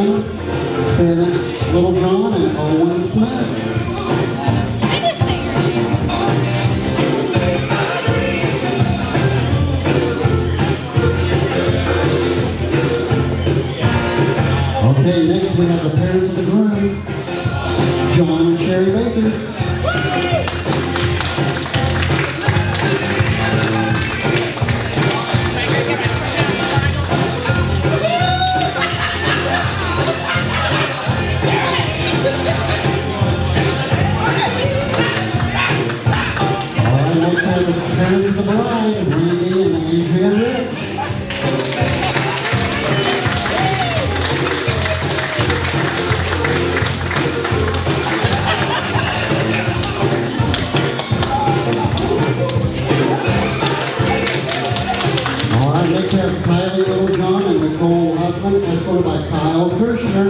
line, it's been Little John and Owen Smith. I just say your name. Okay, next we have the parents of the groom, John and Sherry Baker. Next we have the parents of the bride, Randy and Andrea Rich. All right, next we have Kylie Littlejohn and Nicole Huffman, escorted by Kyle Kirshner.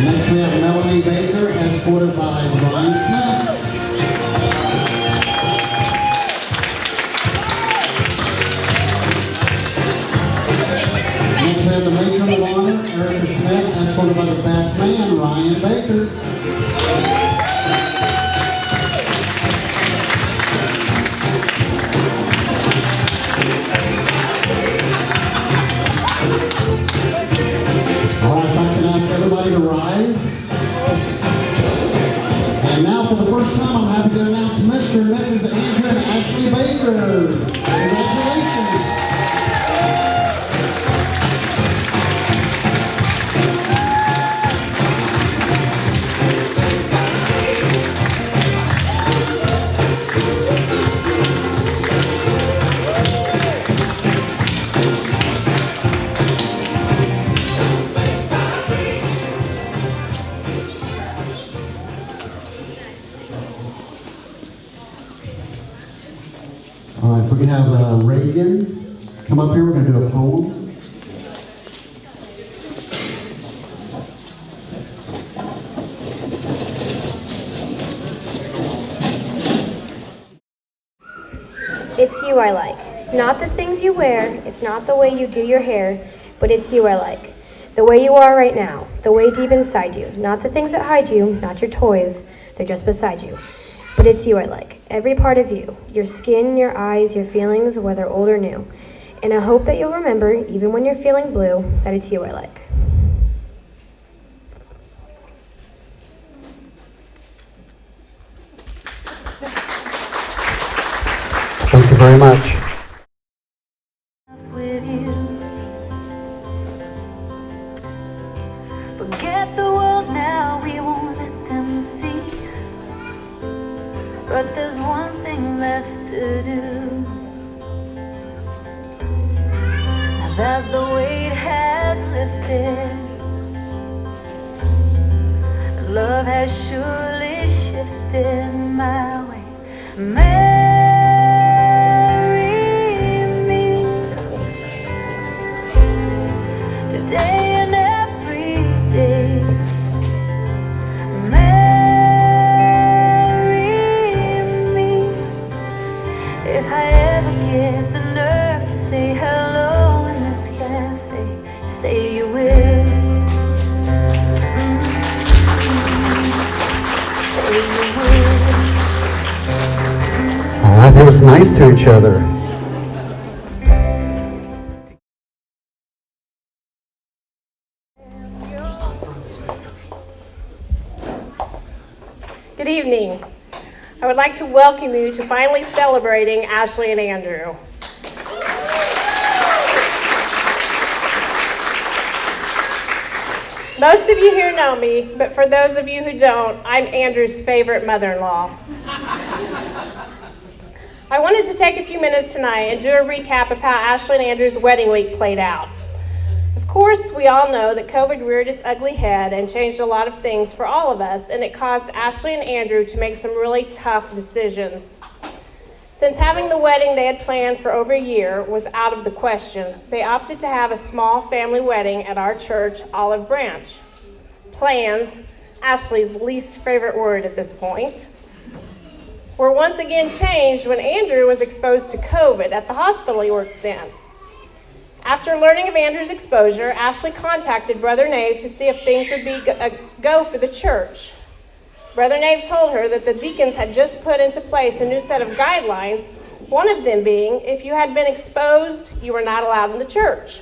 Next we have Melanie Baker, escorted by Brian Smith. Next we have the matron of honor, Erica Smith, escorted by the best man, Ryan Baker. All right, if I can ask everybody to rise. And now for the first time, I'm happy to announce Mr. and Mrs. Andrew and Ashley Baker. Congratulations. If we can have Reagan come up here, we're going to do a poem. It's you I like. It's not the things you wear, it's not the way you do your hair, but it's you I like. The way you are right now, the way deep inside you. Not the things that hide you, not your toys, they're just beside you. But it's you I like, every part of you, your skin, your eyes, your feelings, whether old or new. And I hope that you'll remember, even when you're feeling blue, that it's you I like. Thank you very much. With you. Forget the world now, we won't let them see. But there's one thing left to do. Now that the weight has lifted, love has surely shifted my way. Marry me today and every day. If I ever get the nerve to say hello in this cafe, say you will. Say you will. All right, that was nice to each other. Good evening. I would like to welcome you to finally celebrating Ashley and Andrew. Most of you here know me, but for those of you who don't, I'm Andrew's favorite mother-in-law. I wanted to take a few minutes tonight and do a recap of how Ashley and Andrew's wedding week played out. Of course, we all know that COVID reared its ugly head and changed a lot of things for all of us, and it caused Ashley and Andrew to make some really tough decisions. Since having the wedding they had planned for over a year was out of the question, they opted to have a small family wedding at our church, Olive Branch. plans, Ashley's least favorite word at this point, were once again changed when Andrew was exposed to COVID at the hospital he works in. After learning of Andrew's exposure, Ashley contacted Brother Nave to see if things would be a go for the church. Brother Nave told her that the deacons had just put into place a new set of guidelines, one of them being if you had been exposed, you were not allowed in the church.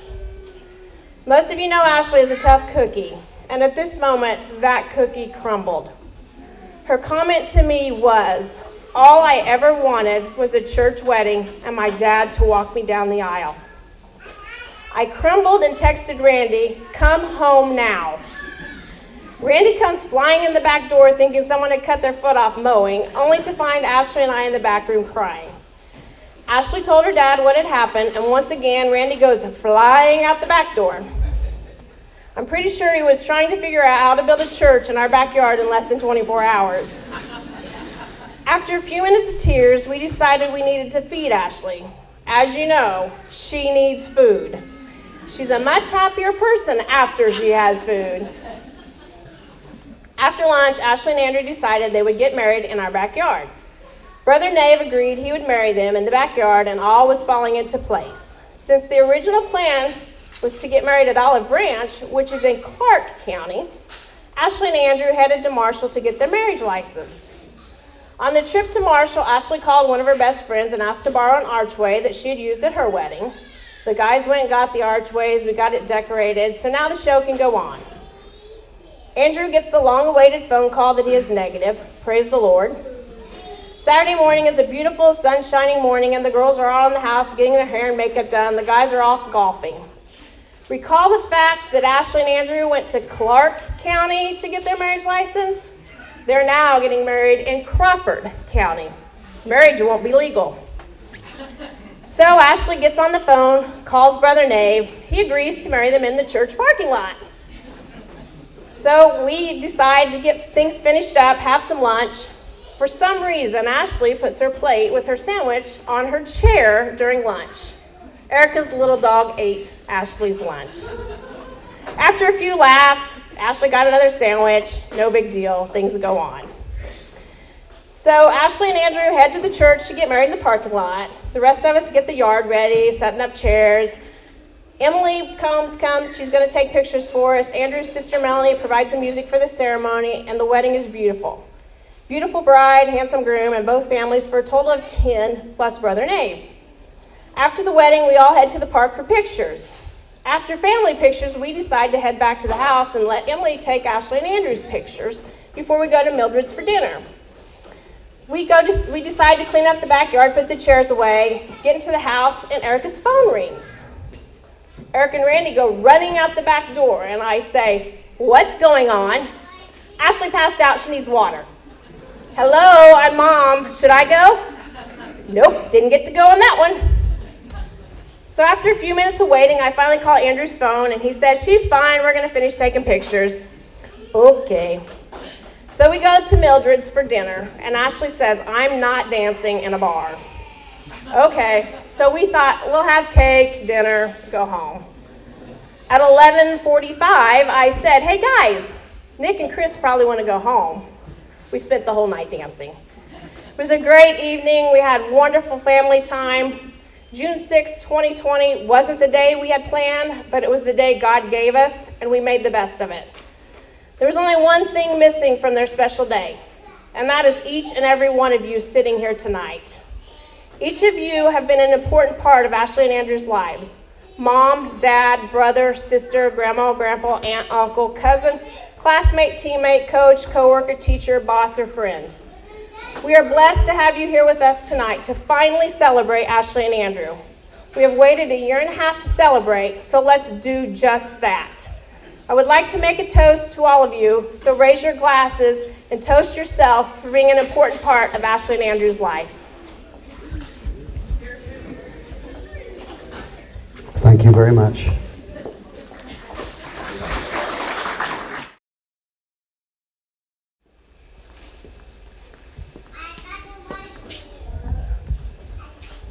Most of you know Ashley is a tough cookie, and at this moment, that cookie crumbled. Her comment to me was, all I ever wanted was a church wedding and my dad to walk me down the aisle. I crumbled and texted Randy, come home now. Randy comes flying in the back door thinking someone had cut their foot off mowing, only to find Ashley and I in the back room crying. Ashley told her dad what had happened, and once again, Randy goes flying out the back door. I'm pretty sure he was trying to figure out how to build a church in our backyard in less than 24 hours. After a few minutes of tears, we decided we needed to feed Ashley. As you know, she needs food. She's a much happier person after she has food. After lunch, Ashley and Andrew decided they would get married in our backyard. Brother Nave agreed he would marry them in the backyard, and all was falling into place. Since the original plan was to get married at Olive Branch, which is in Clark County, Ashley and Andrew headed to Marshall to get their marriage license. On the trip to Marshall, Ashley called one of her best friends and asked to borrow an archway that she had used at her wedding. The guys went and got the archways, we got it decorated, so now the show can go on. Andrew gets the long-awaited phone call that he is negative. Praise the Lord. Saturday morning is a beautiful, sun-shining morning, and the girls are all in the house getting their hair and makeup done. The guys are off golfing. Recall the fact that Ashley and Andrew went to Clark County to get their marriage license? They're now getting married in Crawford County. Marriage won't be legal. So Ashley gets on the phone, calls Brother Nave. He agrees to marry them in the church parking lot. So we decide to get things finished up, have some lunch. For some reason, Ashley puts her plate with her sandwich on her chair during lunch. Erica's little dog ate Ashley's lunch. After a few laughs, Ashley got another sandwich. No big deal. Things go on. So Ashley and Andrew head to the church to get married in the parking lot. The rest of us get the yard ready, setting up chairs. Emily Combs comes. She's going to take pictures for us. Andrew's sister Melanie provides the music for the ceremony, and the wedding is beautiful. Beautiful bride, handsome groom, and both families for a total of 10 plus Brother Nave. After the wedding, we all head to the park for pictures. After family pictures, we decide to head back to the house and let Emily take Ashley and Andrew's pictures before we go to Mildred's for dinner. We decide to clean up the backyard, put the chairs away, get into the house, and Erica's phone rings. Eric and Randy go running out the back door, and I say, what's going on? Ashley passed out, she needs water. Hello, I'm Mom, should I go? Nope, didn't get to go on that one. So after a few minutes of waiting, I finally call Andrew's phone, and he says, she's fine, we're gonna finish taking pictures. Okay. So we go to Mildred's for dinner, and Ashley says, I'm not dancing in a bar. Okay, so we thought, we'll have cake, dinner, go home. At 11:45, I said, hey guys, Nick and Chris probably want to go home. We spent the whole night dancing. It was a great evening. We had wonderful family time. June 6, 2020 wasn't the day we had planned, but it was the day God gave us, and we made the best of it. There was only one thing missing from their special day, and that is each and every one of you sitting here tonight. Each of you have been an important part of Ashley and Andrew's lives. Mom, dad, brother, sister, grandma, grandpa, aunt, uncle, cousin, classmate, teammate, coach, coworker, teacher, boss, or friend. We are blessed to have you here with us tonight to finally celebrate Ashley and Andrew. We have waited a year and a half to celebrate, so let's do just that. I would like to make a toast to all of you, so raise your glasses and toast yourself for being an important part of Ashley and Andrew's life. Thank you very much.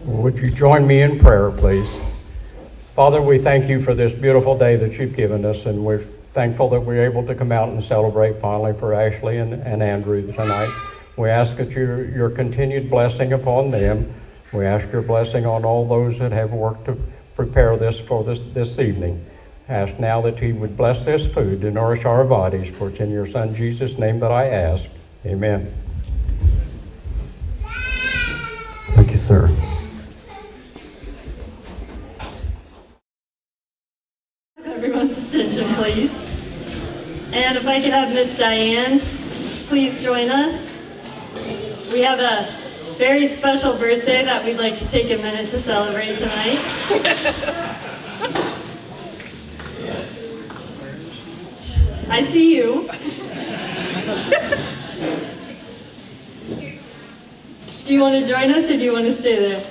Would you join me in prayer, please? Father, we thank you for this beautiful day that you've given us, and we're thankful that we're able to come out and celebrate finally for Ashley and Andrew tonight. We ask that your continued blessing upon them. We ask your blessing on all those that have worked to prepare this for this evening. Ask now that he would bless this food to nourish our bodies, for it's in your Son Jesus' name that I ask. Amen. Thank you, sir. Everyone's attention, please. And if I could have Miss Diane, please join us. We have a very special birthday that we'd like to take a minute to celebrate tonight. I see you. Do you want to join us or do you want to stay there?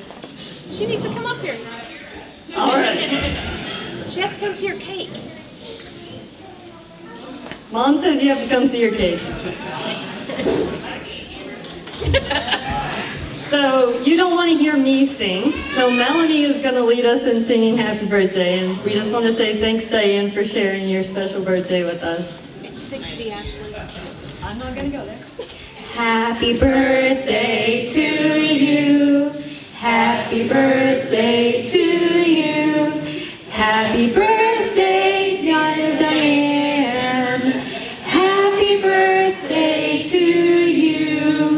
She needs to come up here. All right. She has to come see your cake. Mom says you have to come see your cake. So you don't want to hear me sing, so Melanie is going to lead us in singing Happy Birthday, and we just want to say thanks, Diane, for sharing your special birthday with us. It's 60, Ashley. I'm not going to go there. Happy birthday to you. Happy birthday to you. Happy birthday, dear Diane. Happy birthday to you.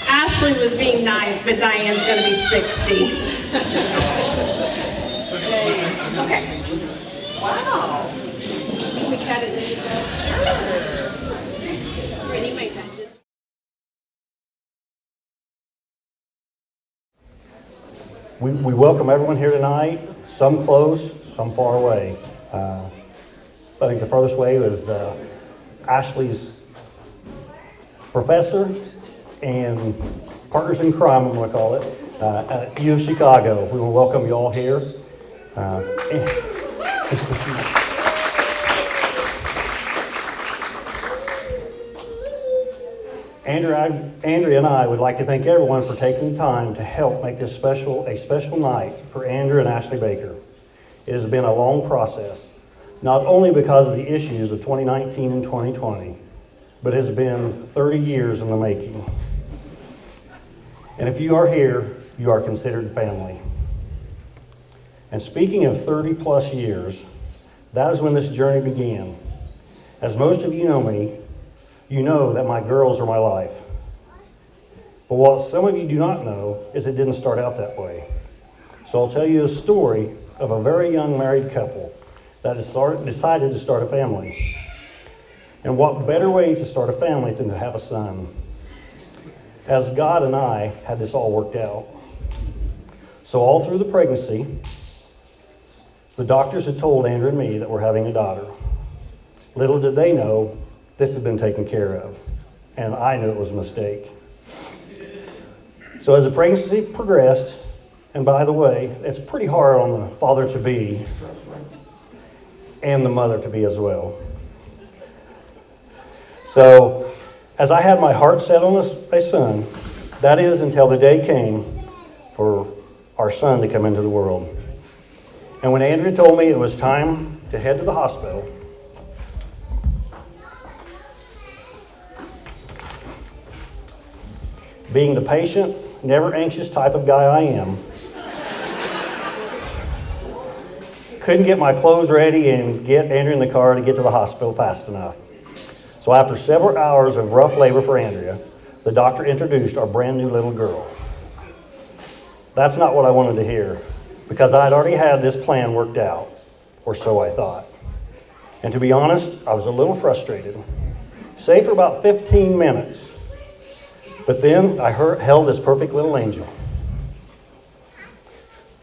Ashley was being nice, but Diane's going to be 60. Okay. Wow. We cut it in. Sure. Ready, my touches. We welcome everyone here tonight, some close, some far away. I think the furthest way was Ashley's professor and partners in crime, I'm going to call it, at U of Chicago. We will welcome you all here. Andrea and I would like to thank everyone for taking the time to help make this a special night for Andrew and Ashley Baker. It has been a long process, not only because of the issues of 2019 and 2020, but has been 30 years in the making. And if you are here, you are considered family. And speaking of 30 plus years, that is when this journey began. As most of you know me, you know that my girls are my life. But what some of you do not know is it didn't start out that way. So I'll tell you a story of a very young married couple that decided to start a family. And what better way to start a family than to have a son? As God and I had this all worked out. So all through the pregnancy, the doctors had told Andrew and me that we're having a daughter. Little did they know this had been taken care of, and I knew it was a mistake. So as the pregnancy progressed, and by the way, it's pretty hard on the father-to-be and the mother-to-be as well. So as I had my heart set on a son, that is until the day came for our son to come into the world. And when Andrea told me it was time to head to the hospital, being the patient, never anxious type of guy I am, couldn't get my clothes ready and get Andrea in the car to get to the hospital fast enough. So after several hours of rough labor for Andrea, the doctor introduced our brand new little girl. That's not what I wanted to hear, because I'd already had this plan worked out, or so I thought. And to be honest, I was a little frustrated. Say for about 15 minutes. But then I held this perfect little angel.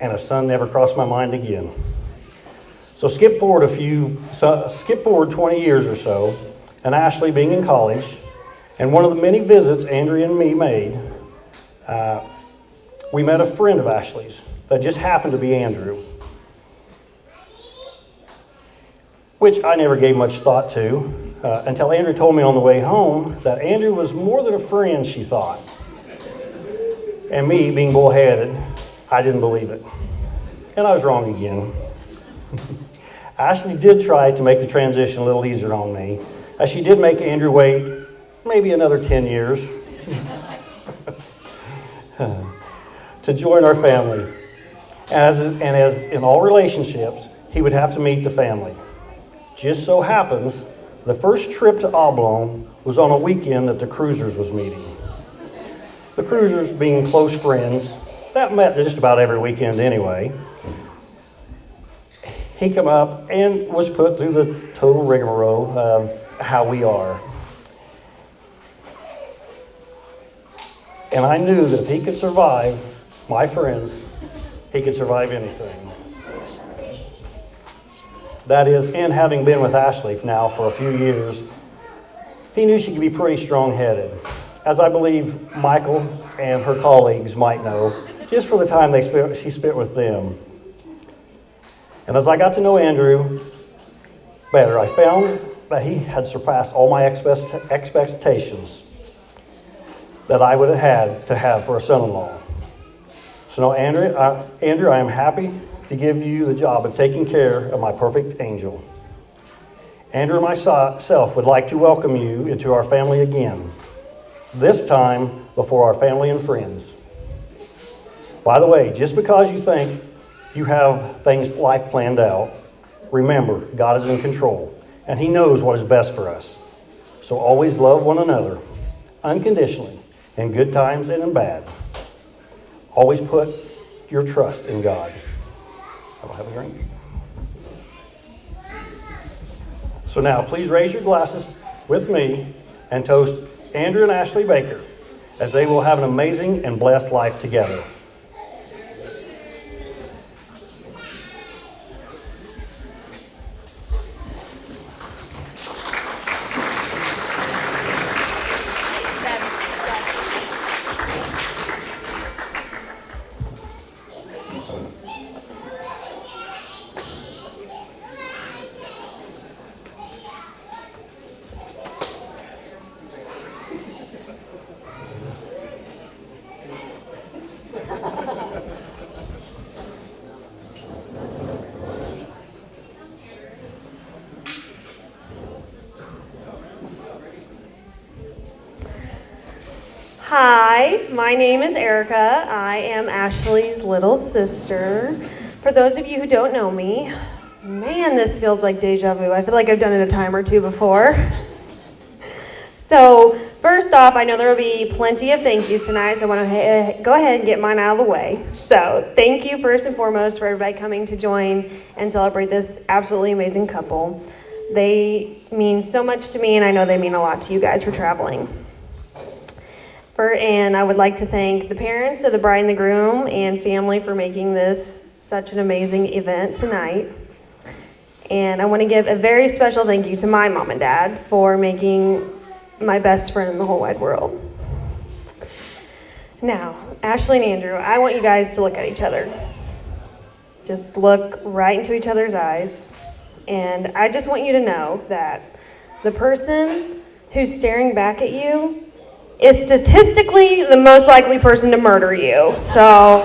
And a son never crossed my mind again. So skip forward 20 years or so, and Ashley being in college, and one of the many visits Andrea and me made, we met a friend of Ashley's that just happened to be Andrew, which I never gave much thought to until Andrew told me on the way home that Andrew was more than a friend, she thought. And me, being bullheaded, I didn't believe it. And I was wrong again. Ashley did try to make the transition a little easier on me, as she did make Andrew wait maybe another 10 years to join our family. As in all relationships, he would have to meet the family. Just so happens, the first trip to Oblong was on a weekend that the Cruisers was meeting. The Cruisers, being close friends, that met just about every weekend anyway. He come up and was put through the total rigmarole of how we are. And I knew that if he could survive my friends, he could survive anything. That is, and having been with Ashley now for a few years, he knew she could be pretty strong-headed, as I believe Michael and her colleagues might know, just for the time she spent with them. And as I got to know Andrew better, I found that he had surpassed all my expectations that I would have had to have for a son-in-law. So now, Andrew, I am happy to give you the job of taking care of my perfect angel. Andrew and myself would like to welcome you into our family again, this time before our family and friends. By the way, just because you think you have life planned out, remember, God is in control, and He knows what is best for us. So always love one another, unconditionally, in good times and in bad. Always put your trust in God. I will have a drink. So now, please raise your glasses with me and toast Andrew and Ashley Baker, as they will have an amazing and blessed life together. Hi, my name is Erica. I am Ashley's little sister. For those of you who don't know me, man, this feels like deja vu. I feel like I've done it a time or two before. So, first off, I know there will be plenty of thank yous tonight, so I want to go ahead and get mine out of the way. So, thank you first and foremost for everybody coming to join and celebrate this absolutely amazing couple. They mean so much to me, and I know they mean a lot to you guys for traveling. And I would like to thank the parents of the bride and the groom and family for making this such an amazing event tonight. And I want to give a very special thank you to my mom and dad for making my best friend in the whole wide world. Now, Ashley and Andrew, I want you guys to look at each other. Just look right into each other's eyes. And I just want you to know that the person who's staring back at you is statistically the most likely person to murder you. So,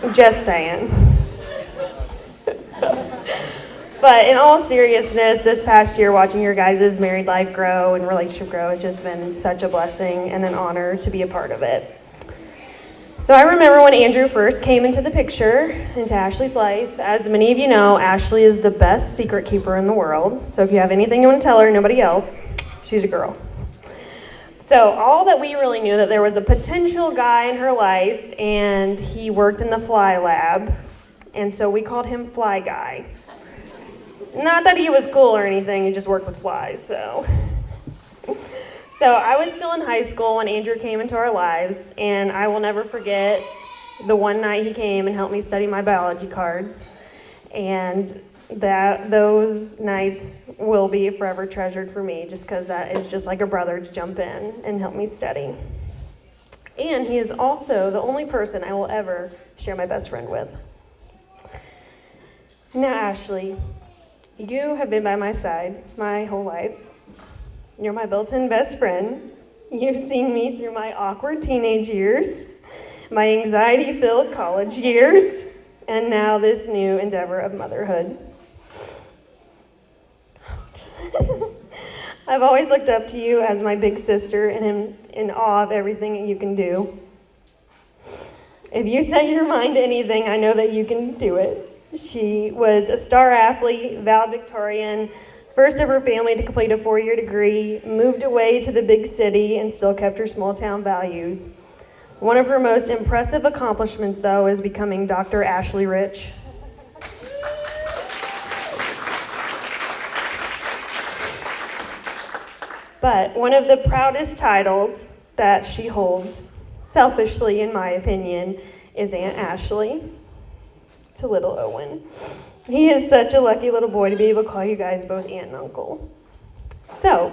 I'm just saying. But in all seriousness, this past year, watching your guys' married life grow and relationship grow has just been such a blessing and an honor to be a part of it. So I remember when Andrew first came into the picture, into Ashley's life. As many of you know, Ashley is the best secret keeper in the world. So if you have anything you want to tell her, nobody else, she's a girl. So all that we really knew that there was a potential guy in her life, and he worked in the fly lab, and so we called him Fly Guy. Not that he was cool or anything, he just worked with flies, so. So I was still in high school when Andrew came into our lives, and I will never forget the one night he came and helped me study my biology cards, and those nights will be forever treasured for me, just because that is just like a brother to jump in and help me study. And he is also the only person I will ever share my best friend with. Now, Ashley, you have been by my side my whole life. You're my built-in best friend. You've seen me through my awkward teenage years, my anxiety-filled college years, and now this new endeavor of motherhood. I've always looked up to you as my big sister and am in awe of everything that you can do. If you set your mind to anything, I know that you can do it. She was a star athlete, valedictorian, first of her family to complete a 4-year degree, moved away to the big city, and still kept her small town values. One of her most impressive accomplishments, though, is becoming Dr. Ashley Rich. But one of the proudest titles that she holds, selfishly in my opinion, is Aunt Ashley to little Owen. He is such a lucky little boy to be able to call you guys both aunt and uncle. So,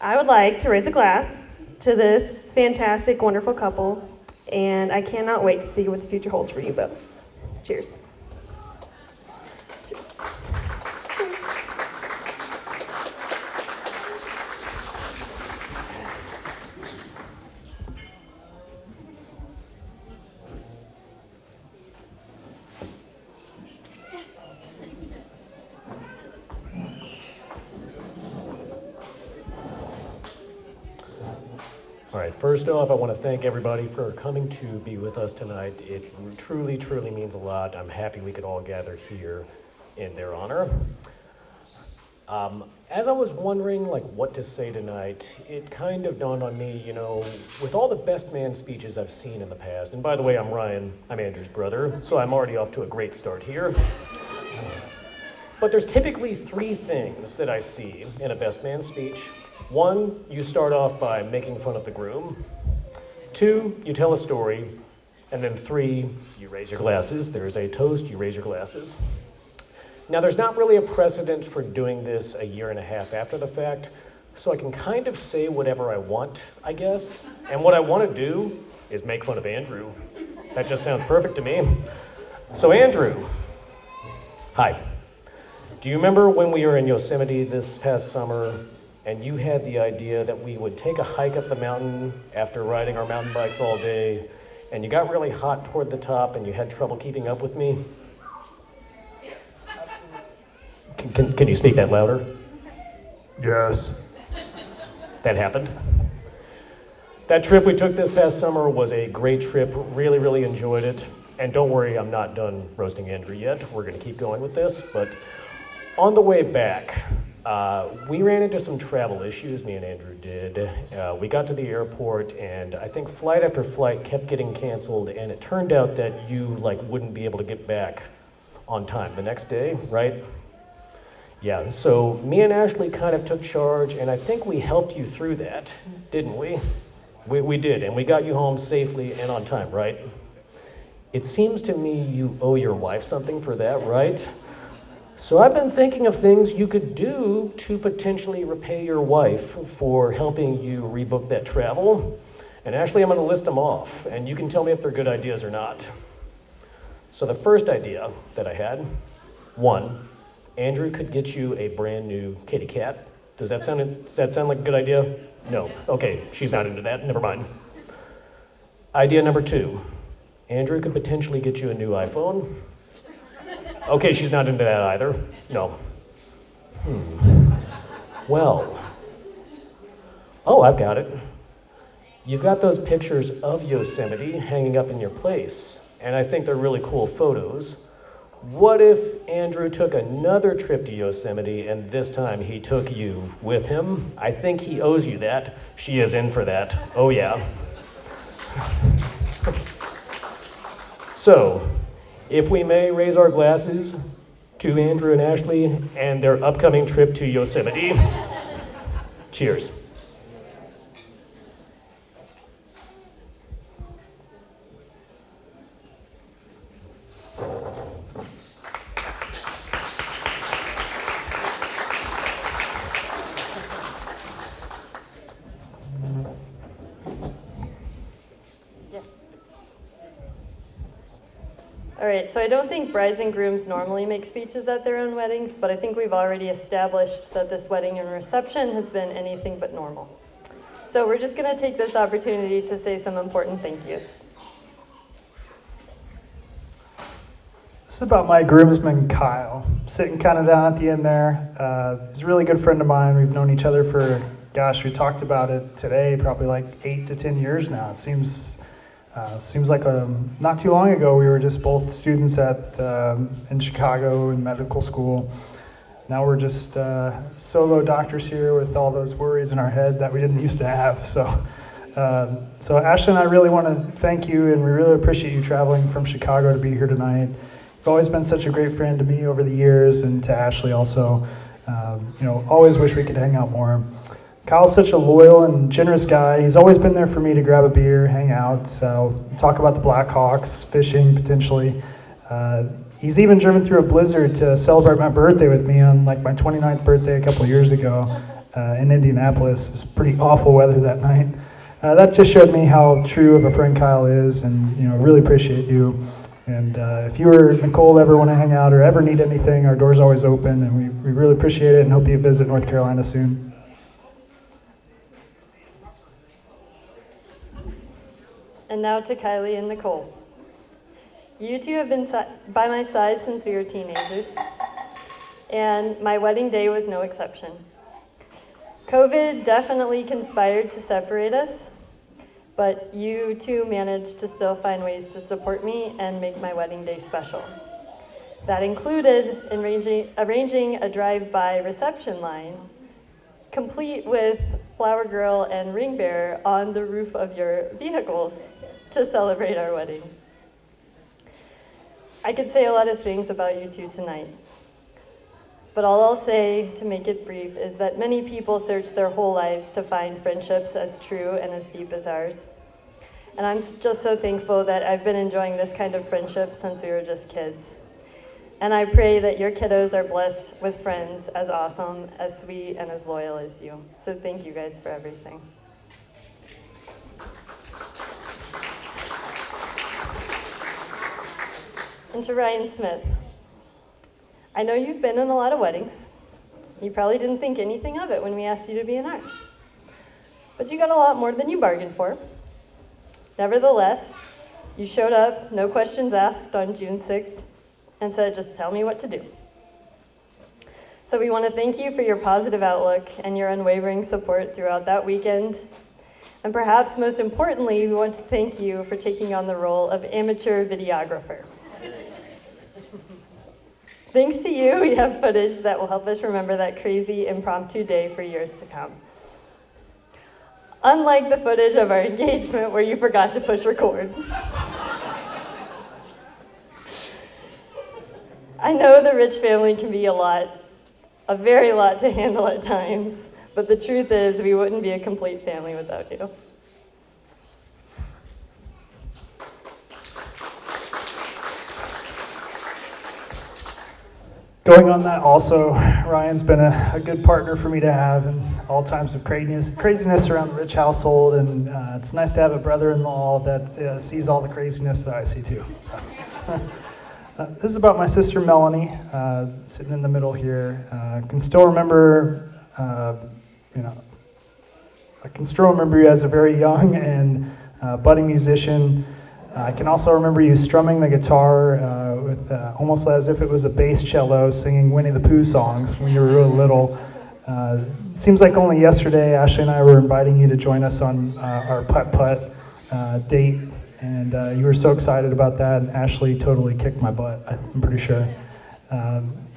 I would like to raise a glass to this fantastic, wonderful couple, and I cannot wait to see what the future holds for you both. Cheers. All right, first off, I want to thank everybody for coming to be with us tonight. It truly, truly means a lot. I'm happy we could all gather here in their honor. As I was wondering what to say tonight, it kind of dawned on me, with all the best man speeches I've seen in the past, and by the way, I'm Ryan, I'm Andrew's brother, so I'm already off to a great start here. But there's typically 3 things that I see in a best man speech. 1, you start off by making fun of the groom. 2, you tell a story. And then 3, you raise your glasses. There's a toast, you raise your glasses. Now, there's not really a precedent for doing this a year and a half after the fact, so I can kind of say whatever I want, I guess. And what I want to do is make fun of Andrew. That just sounds perfect to me. So, Andrew, hi. Do you remember when we were in Yosemite this past summer and you had the idea that we would take a hike up the mountain after riding our mountain bikes all day, and you got really hot toward the top and you had trouble keeping up with me? Can you speak that louder? Yes. That happened. That trip we took this past summer was a great trip. Really, really enjoyed it. And don't worry, I'm not done roasting Andrew yet. We're going to keep going with this. But on the way back, we ran into some travel issues, me and Andrew did. We got to the airport, and I think flight after flight kept getting canceled, and it turned out that you wouldn't be able to get back on time the next day, right? Yeah, so me and Ashley kind of took charge, and I think we helped you through that, didn't we? We did, and we got you home safely and on time, right? It seems to me you owe your wife something for that, right? So I've been thinking of things you could do to potentially repay your wife for helping you rebook that travel. And Ashley, I'm going to list them off, and you can tell me if they're good ideas or not. So the first idea that I had, 1, Andrew could get you a brand new kitty cat. Does that sound like a good idea? No. Okay, she's not into that. Never mind. Idea number 2, Andrew could potentially get you a new iPhone. Okay, she's not into that either. No. Well. Oh, I've got it. You've got those pictures of Yosemite hanging up in your place, and I think they're really cool photos. What if Andrew took another trip to Yosemite, and this time he took you with him? I think he owes you that. She is in for that. Oh, yeah. So, if we may raise our glasses to Andrew and Ashley and their upcoming trip to Yosemite. Cheers. All right, so I don't think brides and grooms normally make speeches at their own weddings, but I think we've already established that this wedding and reception has been anything but normal. So we're just going to take this opportunity to say some important thank yous. This is about my groomsman, Kyle, sitting kind of down at the end there. He's a really good friend of mine. We've known each other for, gosh, we talked about it today, probably like 8 to 10 years now. It seems like not too long ago we were just both students in Chicago in medical school. Now we're just solo doctors here with all those worries in our head that we didn't used to have. So Ashley and I really want to thank you, and we really appreciate you traveling from Chicago to be here tonight. You've always been such a great friend to me over the years, and to Ashley also. Always wish we could hang out more. Kyle's such a loyal and generous guy. He's always been there for me to grab a beer, hang out, talk about the Blackhawks, fishing potentially. He's even driven through a blizzard to celebrate my birthday with me on like my 29th birthday a couple of years ago in Indianapolis. It was pretty awful weather that night. That just showed me how true of a friend Kyle is, and really appreciate you. And if you or Nicole ever want to hang out or ever need anything, our door's always open, and we really appreciate it and hope you visit North Carolina soon. And now to Kylie and Nicole. You two have been by my side since we were teenagers, and my wedding day was no exception. COVID definitely conspired to separate us, but you two managed to still find ways to support me and make my wedding day special. That included arranging a drive-by reception line, complete with flower girl and ring bearer on the roof of your vehicles to celebrate our wedding. I could say a lot of things about you two tonight, but all I'll say to make it brief is that many people search their whole lives to find friendships as true and as deep as ours. And I'm just so thankful that I've been enjoying this kind of friendship since we were just kids. And I pray that your kiddos are blessed with friends as awesome, as sweet, and as loyal as you. So thank you guys for everything. And to Ryan Smith, I know you've been in a lot of weddings. You probably didn't think anything of it when we asked you to be in ours. But you got a lot more than you bargained for. Nevertheless, you showed up, no questions asked, on June 6th, and said, just tell me what to do. So we want to thank you for your positive outlook and your unwavering support throughout that weekend. And perhaps most importantly, we want to thank you for taking on the role of amateur videographer. Thanks to you, we have footage that will help us remember that crazy impromptu day for years to come. Unlike the footage of our engagement where you forgot to push record. I know the rich family can be a very lot to handle at times, but the truth is we wouldn't be a complete family without you. Going on that also, Ryan's been a good partner for me to have in all times of craziness around the Rich household, and it's nice to have a brother-in-law that sees all the craziness that I see too. So. This is about my sister Melanie, sitting in the middle here. I can still remember you as a very young and budding musician. I can also remember you strumming the guitar with almost as if it was a bass cello, singing Winnie the Pooh songs when you were really little. It seems like only yesterday, Ashley and I were inviting you to join us on our putt-putt date, and you were so excited about that, and Ashley totally kicked my butt, I'm pretty sure.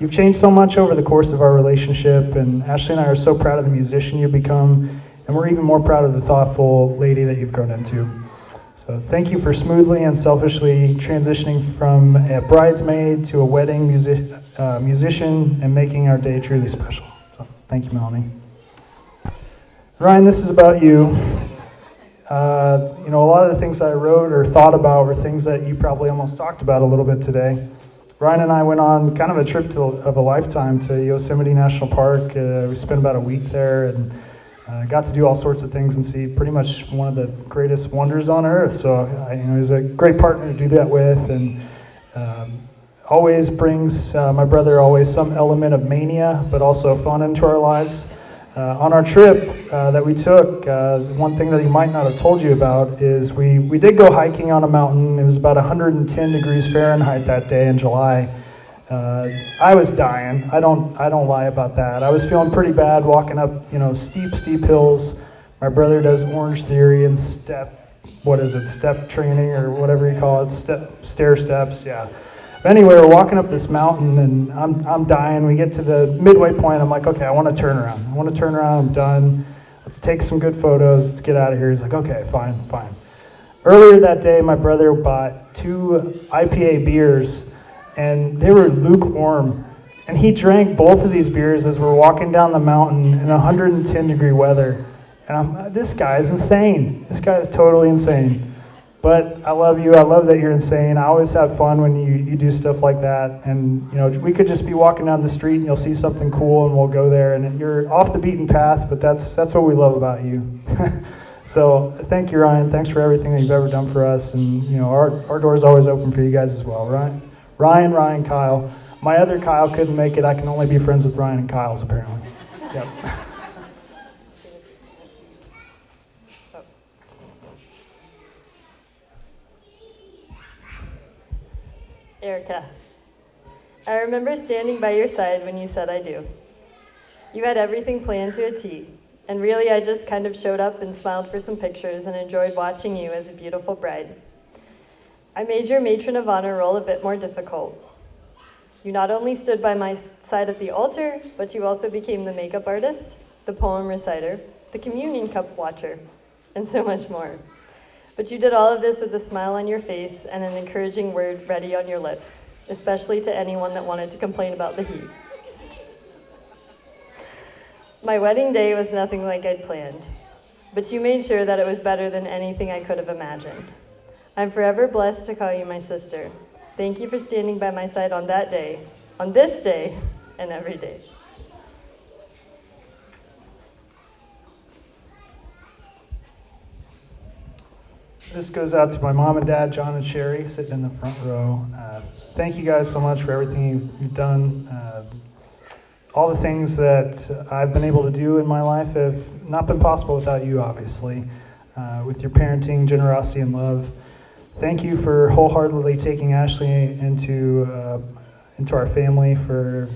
You've changed so much over the course of our relationship, and Ashley and I are so proud of the musician you've become, and we're even more proud of the thoughtful lady that you've grown into. So thank you for smoothly and selfishly transitioning from a bridesmaid to a wedding musician and making our day truly special. So thank you, Melanie. Ryan, this is about you. A lot of the things I wrote or thought about were things that you probably almost talked about a little bit today. Ryan and I went on kind of a trip of a lifetime to Yosemite National Park. We spent about a week there and got to do all sorts of things and see pretty much one of the greatest wonders on earth. So he was a great partner to do that with, and always brings my brother always some element of mania, but also fun into our lives. On our trip that we took, one thing that he might not have told you about is we did go hiking on a mountain. It was about 110 degrees Fahrenheit that day in July. I was dying. I don't lie about that. I was feeling pretty bad walking up, steep hills. My brother does Orange Theory and step training or whatever you call it, stair steps, yeah. But anyway, we're walking up this mountain and I'm dying. We get to the midway point. I'm like, okay, I want to turn around. I'm done. Let's take some good photos. Let's get out of here. He's like, okay, fine. Earlier that day, my brother bought 2 IPA beers and they were lukewarm. And he drank both of these beers as we're walking down the mountain in 110 degree weather. And this guy is insane. This guy is totally insane. But I love you. I love that you're insane. I always have fun when you do stuff like that. And, we could just be walking down the street and you'll see something cool and we'll go there. And you're off the beaten path, but that's what we love about you. So thank you, Ryan. Thanks for everything that you've ever done for us. And, our door's always open for you guys as well, right? Ryan, Kyle. My other Kyle couldn't make it. I can only be friends with Ryan and Kyle's, apparently. Yep. Erica, I remember standing by your side when you said I do. You had everything planned to a T, and really I just kind of showed up and smiled for some pictures and enjoyed watching you as a beautiful bride. I made your matron of honor role a bit more difficult. You not only stood by my side at the altar, but you also became the makeup artist, the poem reciter, the communion cup watcher, and so much more. But you did all of this with a smile on your face and an encouraging word ready on your lips, especially to anyone that wanted to complain about the heat. My wedding day was nothing like I'd planned, but you made sure that it was better than anything I could have imagined. I'm forever blessed to call you my sister. Thank you for standing by my side on that day, on this day, and every day. This goes out to my mom and dad, John and Sherry, sitting in the front row. Thank you guys so much for everything you've done. All the things that I've been able to do in my life have not been possible without you, obviously. With your parenting, generosity, and love. Thank you for wholeheartedly taking Ashley into our family for,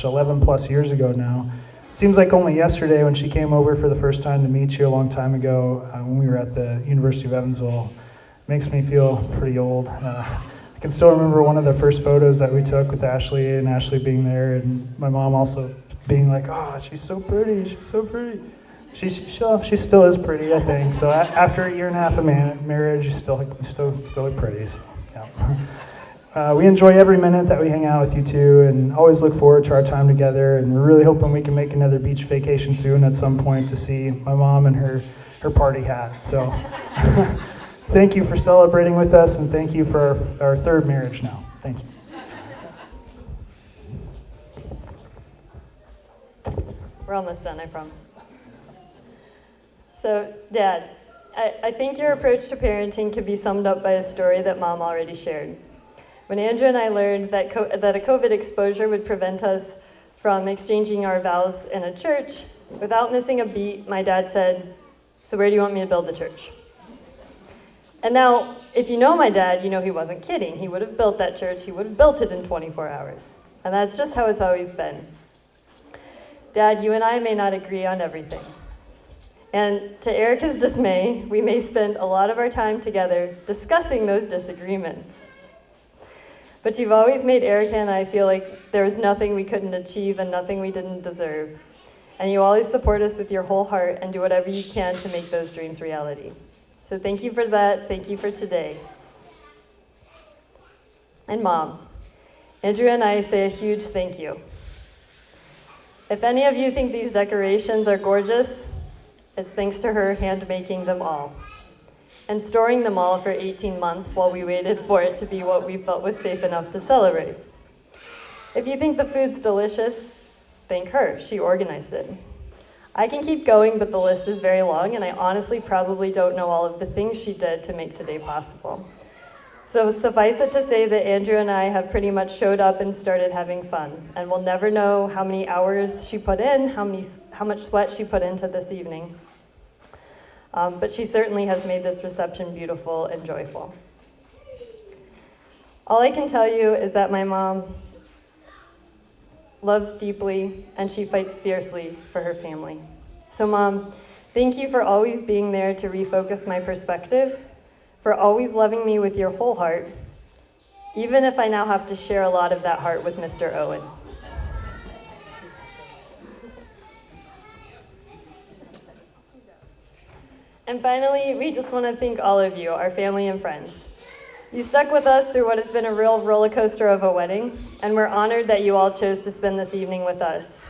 11 plus years ago now. It seems like only yesterday when she came over for the first time to meet you a long time ago when we were at the University of Evansville. It makes me feel pretty old. I can still remember one of the first photos that we took with Ashley and Ashley being there and my mom also being like, oh, she's so pretty. She still is pretty, I think. So after a year and a half of marriage, you still look pretty. So, yeah. We enjoy every minute that we hang out with you two and always look forward to our time together. And we're really hoping we can make another beach vacation soon at some point to see my mom and her party hat. So thank you for celebrating with us and thank you for our third marriage now. Thank you. We're almost done, I promise. So, Dad, I think your approach to parenting can be summed up by a story that Mom already shared. When Andrew and I learned that a COVID exposure would prevent us from exchanging our vows in a church, without missing a beat, my dad said, so where do you want me to build the church? And now, if you know my dad, you know he wasn't kidding. He would have built that church. He would have built it in 24 hours. And that's just how it's always been. Dad, you and I may not agree on everything. And to Erica's dismay, we may spend a lot of our time together discussing those disagreements. But you've always made Erica and I feel like there was nothing we couldn't achieve and nothing we didn't deserve. And you always support us with your whole heart and do whatever you can to make those dreams reality. So thank you for that. Thank you for today. And Mom, Andrew and I say a huge thank you. If any of you think these decorations are gorgeous, it's thanks to her hand-making them all and storing them all for 18 months while we waited for it to be what we felt was safe enough to celebrate. If you think the food's delicious, thank her. She organized it. I can keep going, but the list is very long, and I honestly probably don't know all of the things she did to make today possible. So suffice it to say that Andrew and I have pretty much showed up and started having fun, and we'll never know how many hours she put in, how much sweat she put into this evening. But she certainly has made this reception beautiful and joyful. All I can tell you is that my mom loves deeply and she fights fiercely for her family. So Mom, thank you for always being there to refocus my perspective, for always loving me with your whole heart, even if I now have to share a lot of that heart with Mr. Owen. And finally, we just want to thank all of you, our family and friends. You stuck with us through what has been a real roller coaster of a wedding, and we're honored that you all chose to spend this evening with us.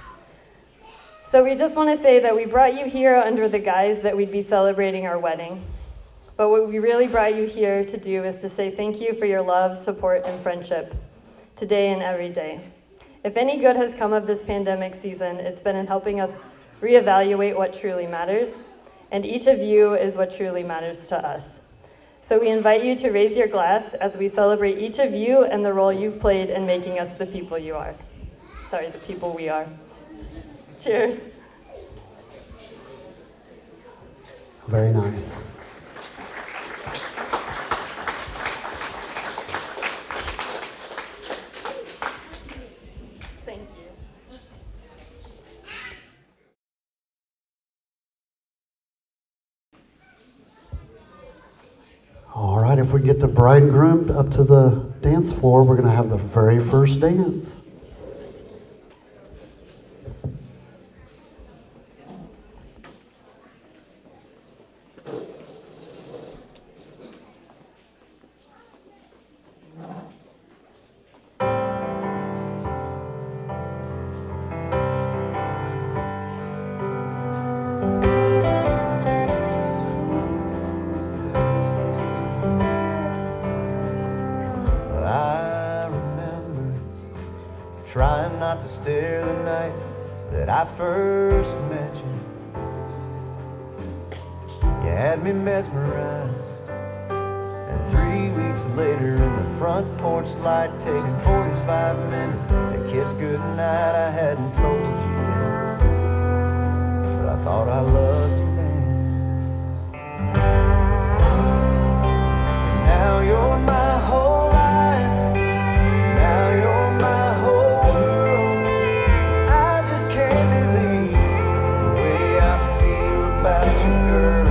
So we just want to say that we brought you here under the guise that we'd be celebrating our wedding. But what we really brought you here to do is to say thank you for your love, support, and friendship today and every day. If any good has come of this pandemic season, it's been in helping us reevaluate what truly matters, and each of you is what truly matters to us. So we invite you to raise your glass as we celebrate each of you and the role you've played in making us the people you are. Sorry, the people we are. Cheers. Very nice. Thank you. All right, if we get the bride and groom up to the dance floor, we're going to have the very first dance. Trying not to stare the night that I first met you. You had me mesmerized, and 3 weeks later in the front porch light, taking 45 minutes to kiss goodnight. I hadn't told you yet, but I thought I loved you then. Now you're my whole life. Now you're my whole world. I just can't believe the way I feel about you, girl.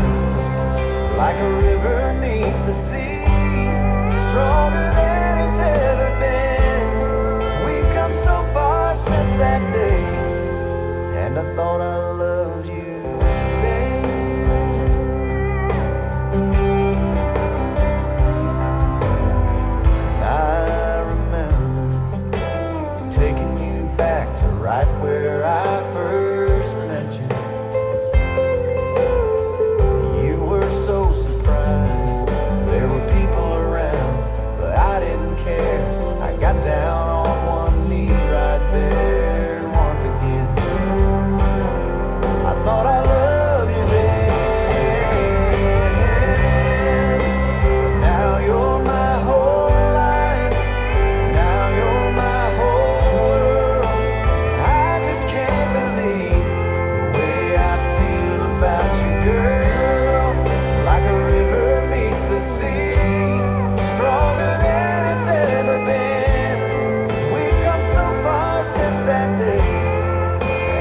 Like a river meets the sea, stronger than it's ever been. We've come so far since that day, and I thought I loved you then. I remember taking you back to right where I first met you. You were so surprised, there were people around, but I didn't care. I got down on one knee right there once again. I thought I loved you then. But now you're my whole life. Now you're my whole world. I just can't believe the way I feel about you, girl. Like a river meets the sea, stronger than it's ever been. We've come so far since that day,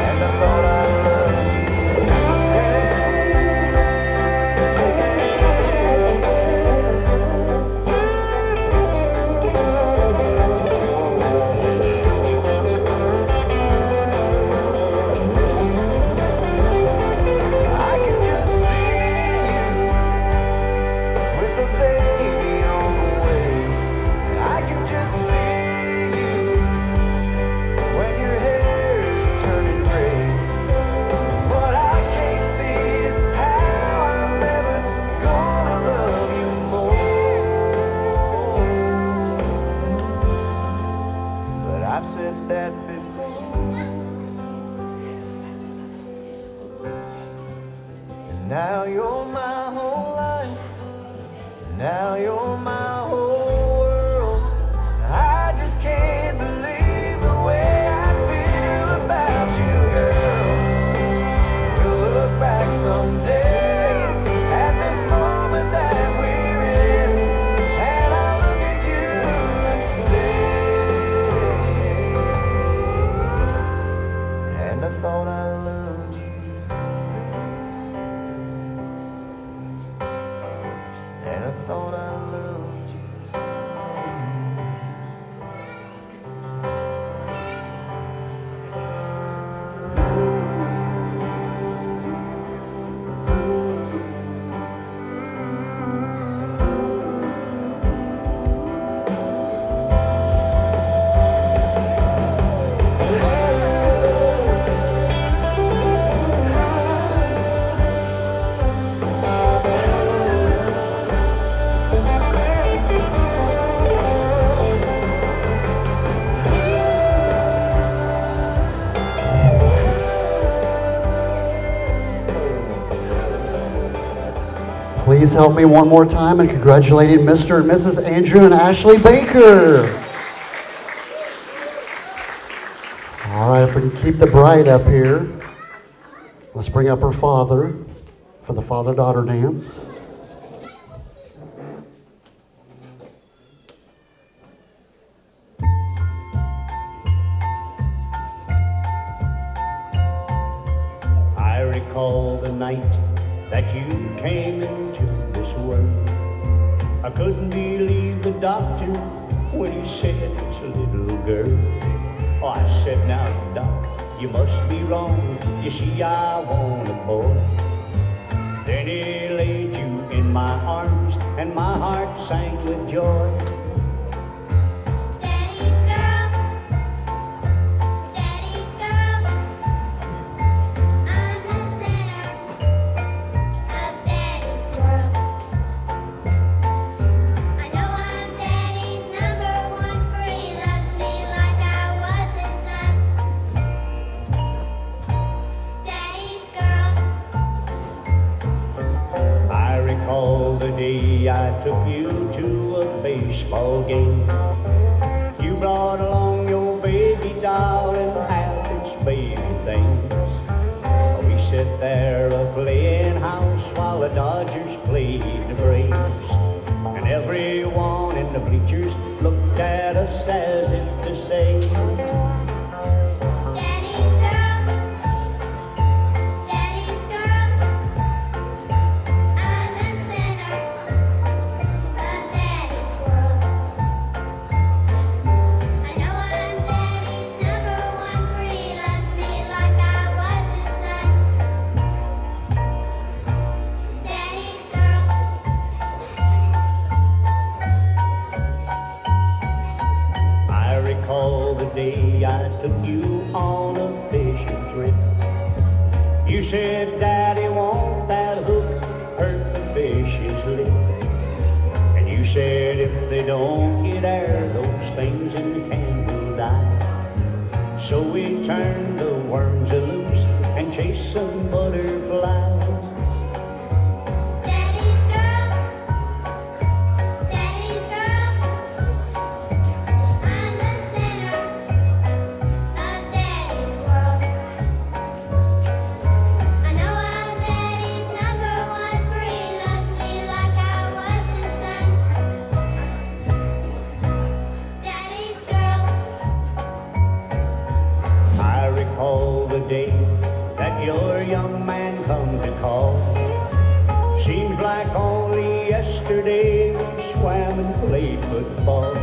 and I thought I loved you. I can just see you with a baby on the way. I can just see you when your hair's turning gray. What I can't see is how I'm ever gonna love you more. But I've said that before, and now you're my whole life. Now you're my whole please help me one more time in congratulating Mr. and Mrs. Andrew and Ashley Baker. All right, if we can keep the bride up here, let's bring up her father for the father-daughter dance. I recall the night that you came into this world. I couldn't believe the doctor when he said it's a little girl. Oh, I said, now, Doc, you must be wrong. You see, I want a boy. Then he laid you in my arms, and my heart sang with joy. Daddy's girl, Daddy's girl, I'm the center of Daddy's world. I know I'm Daddy's number one, for he loves me like I was his son. Daddy's girl. I recall the day I took you to a baseball game. You brought along your baby doll and half its baby things. We sit there playing house while the Dodgers played the Braves. And everyone in the bleachers looked at us as if to say, Daddy's girl, Daddy's girl, I'm the center of Daddy's world. I know I'm Daddy's number one, for he loves me like I was his son. Daddy's girl. I recall the day I took you on a fishing trip. You said, Daddy, won't that hook hurt the fish's lip? And you said, if they don't get air, those things in the can will die. So we turned the worms loose and chased some butterflies. Daddy's girl, Daddy's girl, I'm the center of Daddy's world. I know I'm Daddy's number one, for he loves me like I was his son. Daddy's girl. I recall the day that your young man come to call. Seems like only yesterday we swam and played football.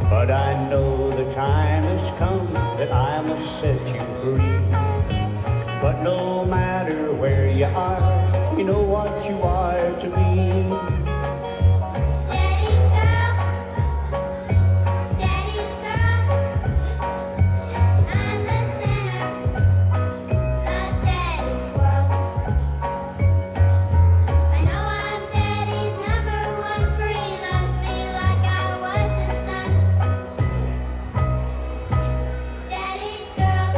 But I know the time has come that I must set you free. But no matter where you are, you know what you are to me. Daddy's girl, Daddy's girl, I'm the center of Daddy's world. I know I'm Daddy's number one, for he loves me like I was his son. Daddy's girl,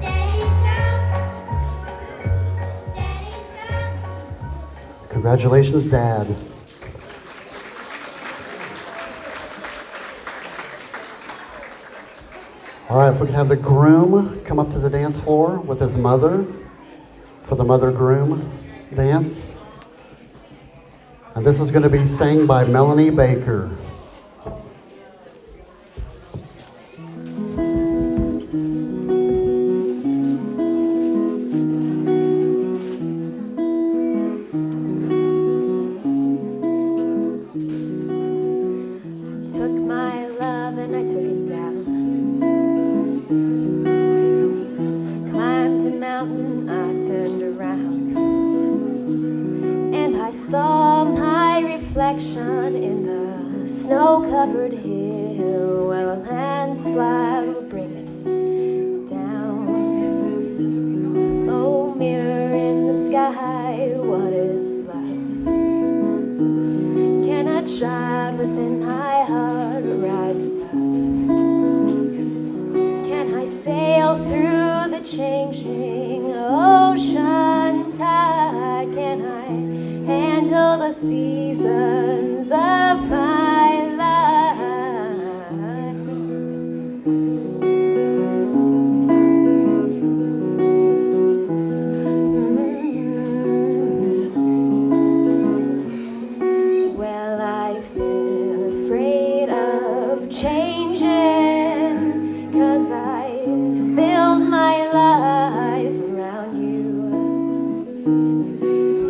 Daddy's girl, Daddy's girl. Congratulations, Dad. All right, if we can have the groom come up to the dance floor with his mother for the mother-groom dance. And this is going to be sang by Melanie Baker. Took my love and I took it down. Climbed a mountain, I turned around, and I saw my reflection in the snow-covered hill, while a landslide would bring it down. Oh, mirror in the sky, what is love? Can a child within my heart rise above? Can I sail through the changing ocean tide? Can I seasons of my life. Well, I've been afraid of changing, 'cause I've built my life around you.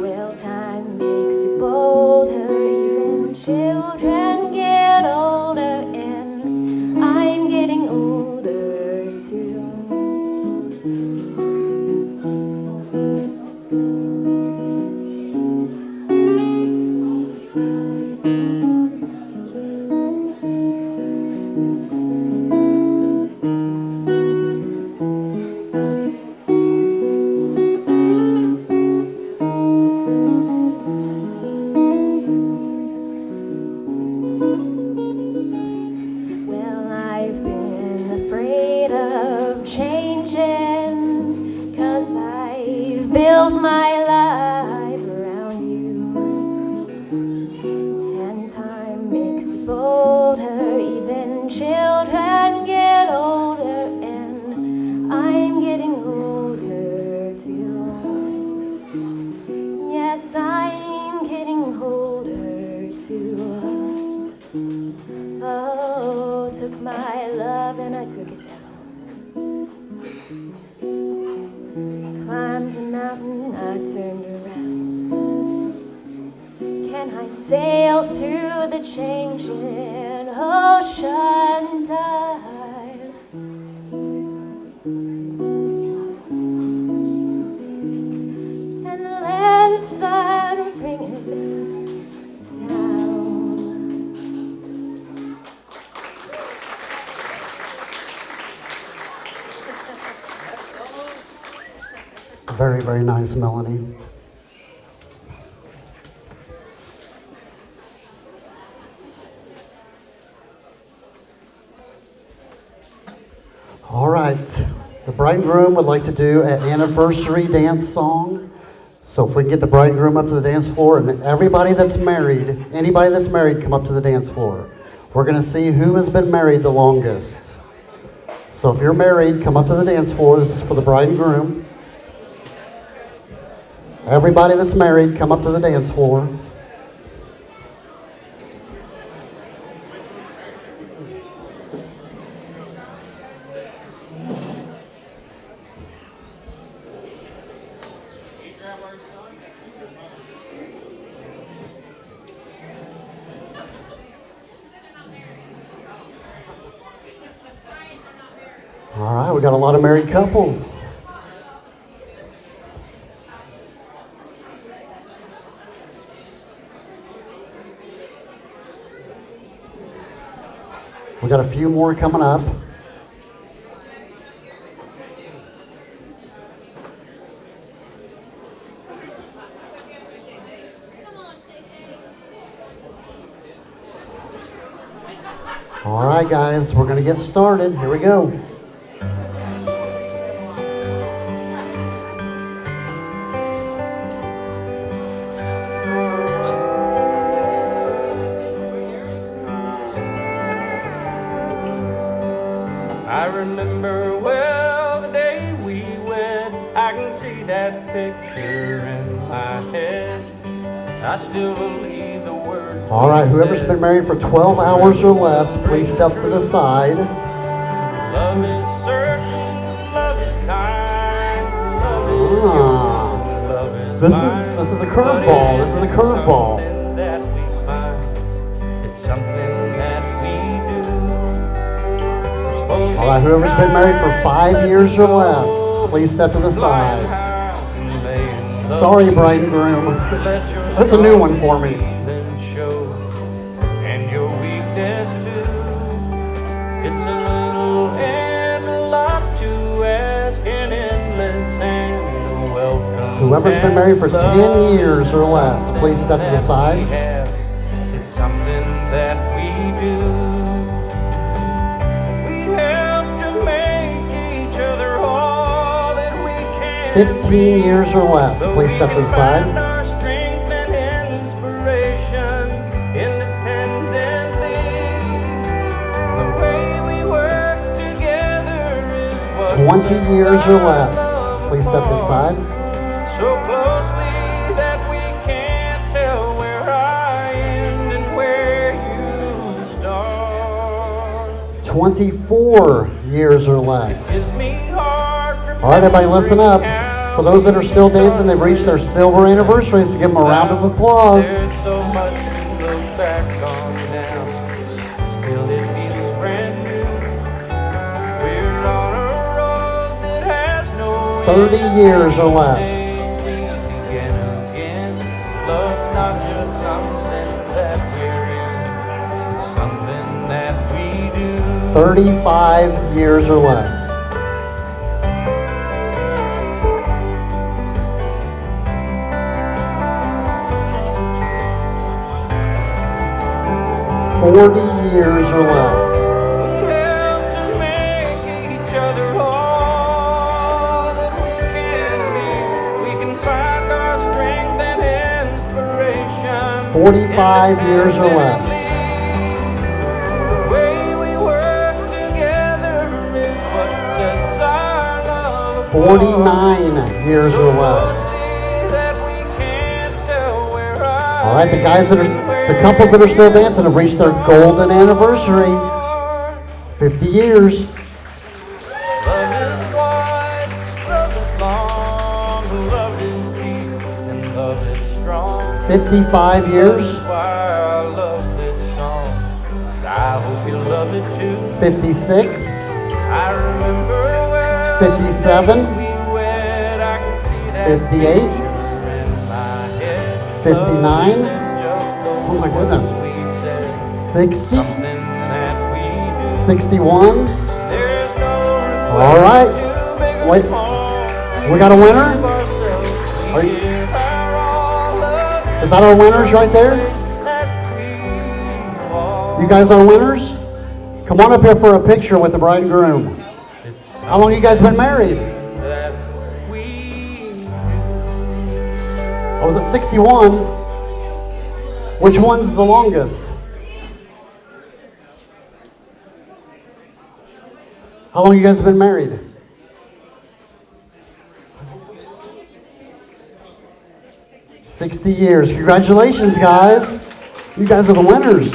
Well, time makes you bolder, even children get older, and I'm getting older too. Well, I've been afraid of changing, 'cause I've built my life around you. And time makes you bolder, even children get older, and I'm getting older too. Yes, I'm getting older too. Oh, took my love and I took it down. Climbed a mountain, I turned around. Can I sail through the changing ocean tide? And the landslide will bring it down. Very, very nice, Melanie. All right, the bride and groom would like to do an anniversary dance song. So if we can get the bride and groom up to the dance floor, and everybody that's married, anybody that's married, come up to the dance floor. We're gonna see who has been married the longest. So if you're married, come up to the dance floor. This is for the bride and groom. Everybody that's married, come up to the dance floor. All right, we got a lot of married couples. We got a few more coming up. All right, guys, we're going to get started. Here we go. I remember well the day we wed. I can see that picture in my head. I still believe the words. All right, whoever's been married for 12 hours or less, please step to the side. Love is certain, love is kind, love is yours, love is mine. This is a curveball. This is a curveball. Something that we find. It's something that we do. All right, whoever's been married for 5 years or less, please step to the side. Sorry, bride and groom. That's a new one for me. And your weakness too. It's a little and a lot to ask, an endless and welcome. Whoever's been married for 10 years or less, please step to the side. It's something that we do. We help to make each other all that we can. 15 years or less, please step to the side. Our strength and inspiration. 20 years or less. Please step inside. So closely that we can't tell where I end and where you start. 24 years or less. Gives me heart. All right, everybody, listen up. For those that are still dancing, they've reached their silver anniversaries, so give them a round of applause. There's so much to look back on now. Still it feels brand new. We're on a road that has no 30 years or less. Again, again. Love's not just something that we're in. It's something that we do. 35 years or less. 40 years or less. We help to make each other all that we can be. We can find our strength and inspiration. 45 years or less. The way we work together is what sets our love apart. 49 years or less. That we can't tell where All right, the couples that are still dancing have reached their golden anniversary. 50 years. love is wide, love is long, love is deep, and love is strong. 55 years. That's why I love this song. I hope you love it too. 56. I remember well 57. we wed. I can see that 58. in my head. 59. Just Oh my goodness. we said 60. something that we do. 61. There's no request All right. too big or Wait. small. We got a winner? Ourselves, Are we you- give our all of Is that our winners right there? that we want. You guys are winners? Come on up here for a picture with the bride and groom. It's How long you guys been married? that we I was at 61. Which one's the longest? How long you guys been married? $60 years. Congratulations, guys. You guys are the winners.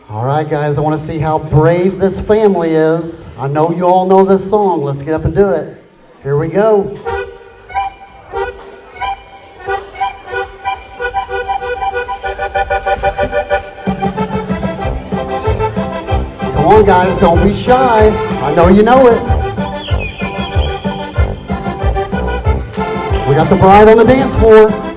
All right, guys, I want to see how brave this family is. I know you all know this song. Let's get up and do it. Here we go. Come on, guys, don't be shy. I know you know it. We got the bride on the dance floor.